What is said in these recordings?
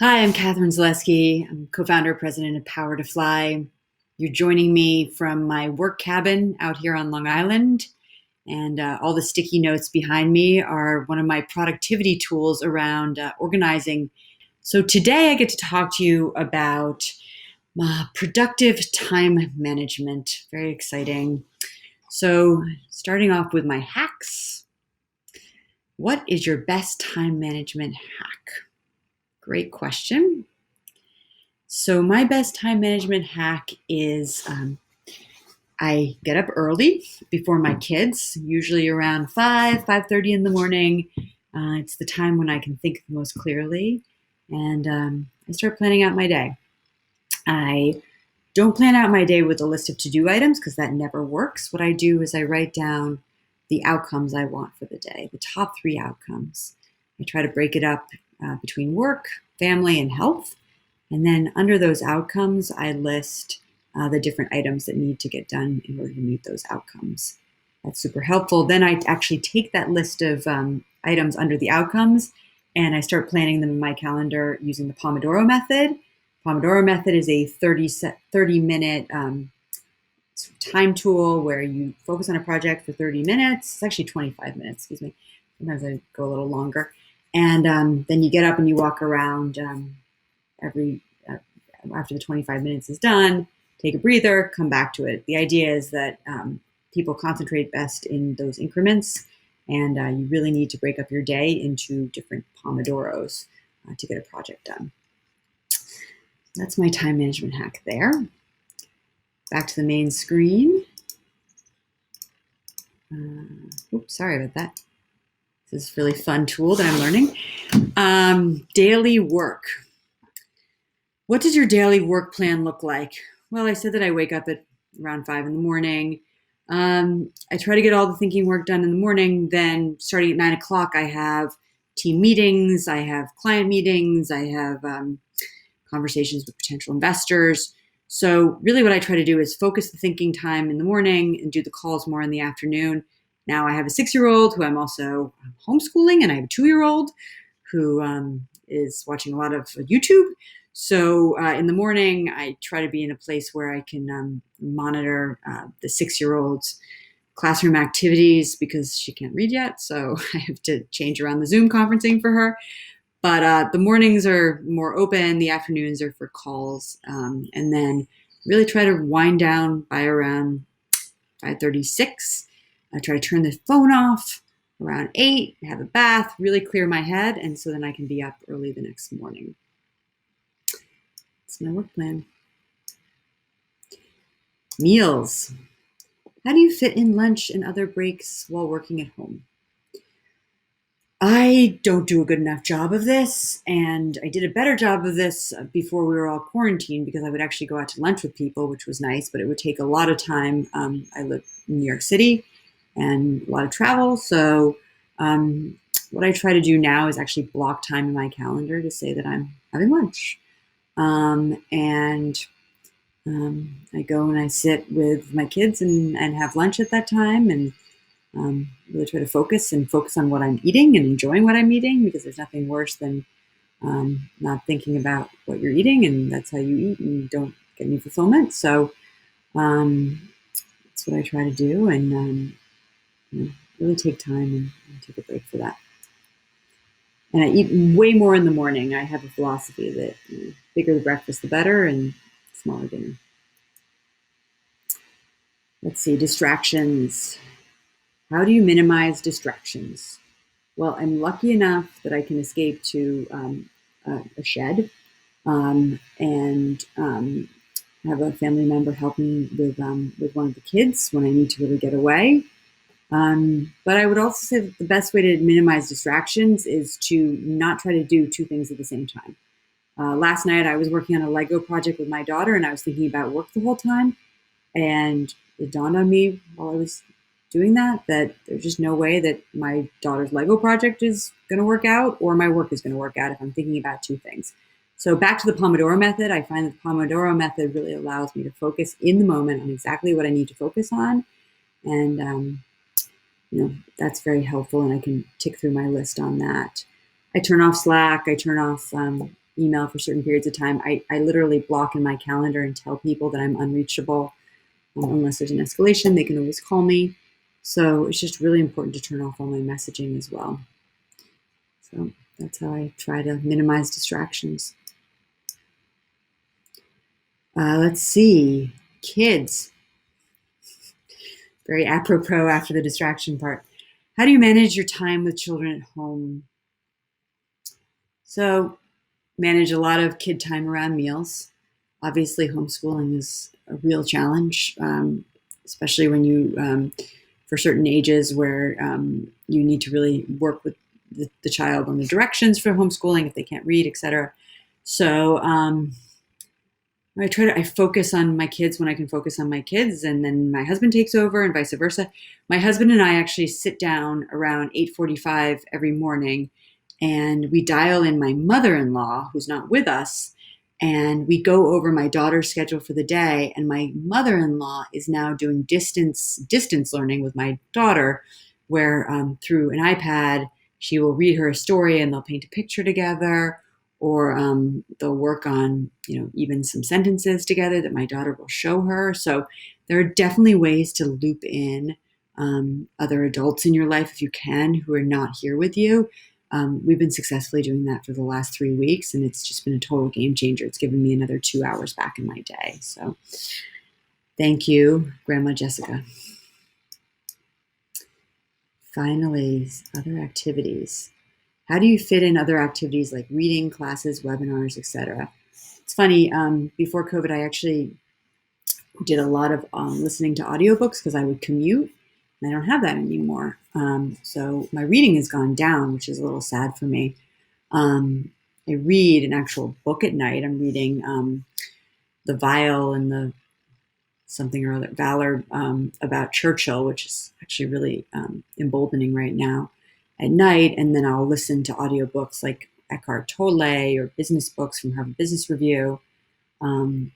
Hi, I'm Katharine Zaleski. I'm co-founder, president of PowerToFly. You're joining me from my work cabin out here on Long Island, and all the sticky notes behind me are one of my productivity tools around organizing. So today I get to talk to you about productive time management. Very exciting. So starting off with my hacks. What is your best time management hack? Great question. So my best time management hack is I get up early before my kids, usually around 5:30 in the morning. It's the time when I can think the most clearly, and I start planning out my day. I don't plan out my day with a list of to-do items because that never works. What I do is I write down the outcomes I want for the day, the top three outcomes. I try to break it up between work, family, and health. And then under those outcomes, I list the different items that need to get done in order to meet those outcomes. That's super helpful. Then I actually take that list of items under the outcomes and I start planning them in my calendar using the Pomodoro method. Pomodoro method is a 30-minute time tool where you focus on a project for 30 minutes. It's actually 25 minutes, excuse me. Sometimes I go a little longer. And then you get up and you walk around after the 25 minutes is done, take a breather, come back to it. The idea is that people concentrate best in those increments, and you really need to break up your day into different Pomodoros to get a project done. That's my time management hack there. Back to the main screen. Oops, sorry about that. This is a really fun tool that I'm learning. Daily work. What does your daily work plan look like? Well, I said that I wake up at around 5 in the morning. I try to get all the thinking work done in the morning. Then starting at 9 o'clock, I have team meetings. I have client meetings. I have conversations with potential investors. So really what I try to do is focus the thinking time in the morning and do the calls more in the afternoon. Now I have a 6-year-old who I'm also homeschooling, and I have a 2-year-old who is watching a lot of YouTube. So in the morning, I try to be in a place where I can monitor the 6-year-old's classroom activities because she can't read yet. So I have to change around the Zoom conferencing for her. But the mornings are more open. The afternoons are for calls. And then really try to wind down by around 5:36. I try to turn the phone off around 8, have a bath, really clear my head. And so then I can be up early the next morning. That's my work plan. Meals. How do you fit in lunch and other breaks while working at home? I don't do a good enough job of this, and I did a better job of this before we were all quarantined because I would actually go out to lunch with people, which was nice, but it would take a lot of time. I live in New York City and a lot of travel, so what I try to do now is actually block time in my calendar to say that I'm having lunch. And I go and I sit with my kids and have lunch at that time and really try to focus on what I'm eating and enjoying what I'm eating, because there's nothing worse than not thinking about what you're eating, and that's how you eat and you don't get any fulfillment. So that's what I try to do, and really take time and take a break for that. And I eat way more in the morning. I have a philosophy that bigger the breakfast, the better, and smaller dinner. Let's see, distractions. How do you minimize distractions? Well, I'm lucky enough that I can escape to a shed and have a family member help me with one of the kids when I need to really get away. But I would also say that the best way to minimize distractions is to not try to do two things at the same time. Last night I was working on a Lego project with my daughter, and I was thinking about work the whole time. And it dawned on me while I was doing that there's just no way that my daughter's Lego project is going to work out or my work is going to work out if I'm thinking about two things. So back to the Pomodoro method, I find that the Pomodoro method really allows me to focus in the moment on exactly what I need to focus on. And that's very helpful, and I can tick through my list on that. I turn off Slack. I turn off email for certain periods of time. I literally block in my calendar and tell people that I'm unreachable unless there's an escalation. They can always call me. So it's just really important to turn off all my messaging as well. So that's how I try to minimize distractions. Let's see. Kids. Very apropos after the distraction part. How do you manage your time with children at home? So, manage a lot of kid time around meals. Obviously, homeschooling is a real challenge, especially when for certain ages where you need to really work with the child on the directions for homeschooling if they can't read, etc. So, I focus on my kids when I can focus on my kids, and then my husband takes over and vice versa. My husband and I actually sit down around 8:45 every morning, and we dial in my mother-in-law, who's not with us, and we go over my daughter's schedule for the day. And my mother-in-law is now doing distance learning with my daughter, where through an iPad, she will read her a story and they'll paint a picture together, or they'll work on, even some sentences together that my daughter will show her. So there are definitely ways to loop in other adults in your life if you can, who are not here with you. We've been successfully doing that for the last 3 weeks, and it's just been a total game changer. It's given me another 2 hours back in my day. So thank you, Grandma Jessica. Finally, other activities. How do you fit in other activities like reading, classes, webinars, etc.? It's funny, before COVID, I actually did a lot of listening to audiobooks because I would commute, and I don't have that anymore. So my reading has gone down, which is a little sad for me. I read an actual book at night. I'm reading The Vial and the something or other, Valor, about Churchill, which is actually really emboldening right now at night. And then I'll listen to audiobooks like Eckhart Tolle or business books from Harvard Business Review and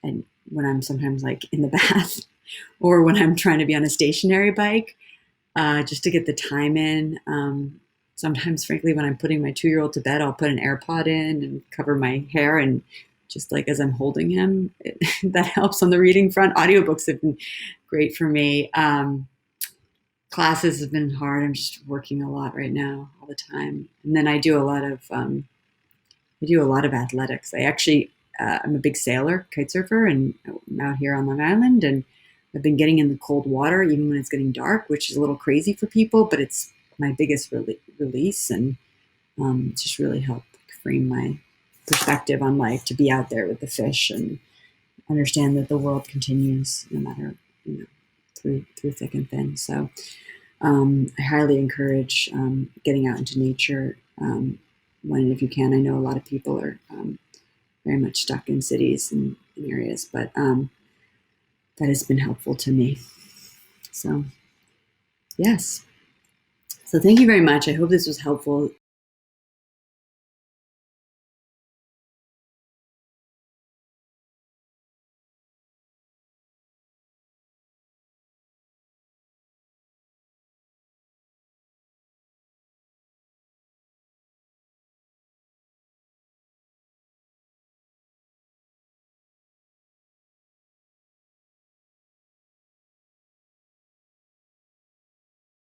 when I'm sometimes like in the bath or when I'm trying to be on a stationary bike, just to get the time in. Sometimes, frankly, when I'm putting my 2-year-old to bed, I'll put an AirPod in and cover my hair, and just like as I'm holding him, that helps on the reading front. Audiobooks have been great for me. Classes have been hard. I'm just working a lot right now, all the time. And then I do a lot of athletics. I'm a big sailor, kite surfer, and I'm out here on Long Island, and I've been getting in the cold water even when it's getting dark, which is a little crazy for people, but it's my biggest release, and it's just really helped frame my perspective on life, to be out there with the fish and understand that the world continues no matter, through thick and thin. So I highly encourage getting out into nature if you can. I know a lot of people are very much stuck in cities and areas, but that has been helpful to me. So, yes. So thank you very much. I hope this was helpful.